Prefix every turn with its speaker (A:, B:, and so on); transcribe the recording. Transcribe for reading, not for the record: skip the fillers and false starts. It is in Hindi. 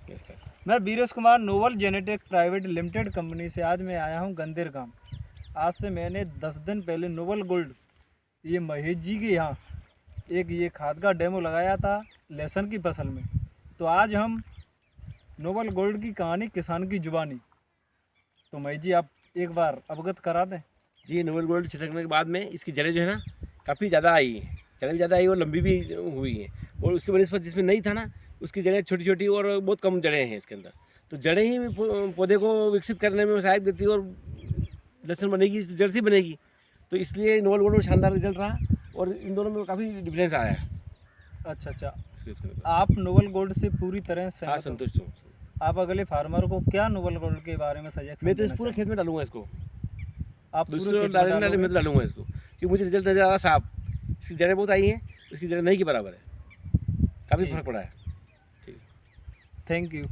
A: मैं Biresh Kumar novel genetic private limited company से आज मैं आया हूँ गंदेर गांव। आज से मैंने 10 दिन पहले नोवल गोल्ड ये महेश जी के यहाँ एक ये खाद का डेमो लगाया था लहसुन की फसल में। तो आज हम नोवल गोल्ड की कहानी किसान की जुबानी। तो महेश जी आप एक बार अवगत करा दें।
B: जी, नोवल गोल्ड छिड़कने के बाद में इसकी जड़ें जो है ना काफ़ी ज़्यादा आई हैं, जड़ें भी ज़्यादा आई और लंबी भी हुई हैं। और उसकी बनस्पत जिसमें नहीं था ना उसकी जड़ें छोटी छोटी और बहुत कम जड़ें हैं इसके अंदर। तो जड़ें ही पौधे को विकसित करने में सहायक देती है और लहसुन बनेगी तो जड़ से बनेगी। तो इसलिए नोवल गोल्ड में शानदार रिजल्ट रहा और इन दोनों में काफ़ी डिफरेंस आया है।
A: अच्छा, आप नोवल गोल्ड से पूरी तरह से
B: संतुष्ट हूँ।
A: आप अगले फार्मर को क्या नोवल गोल्ड के बारे में सजेस्ट?
B: मैं तो इस पूरे खेत में डालूंगा इसको,
A: आप
B: दूसरे डालने में डालूंगा इसको, क्योंकि मुझे रिजल्ट नज़र आ रहा साफ। इसकी जड़ें बहुत आई हैं, इसकी जड़ें नहीं के बराबर है, काफ़ी फर्क पड़ा है। ठीक,
A: थैंक यू।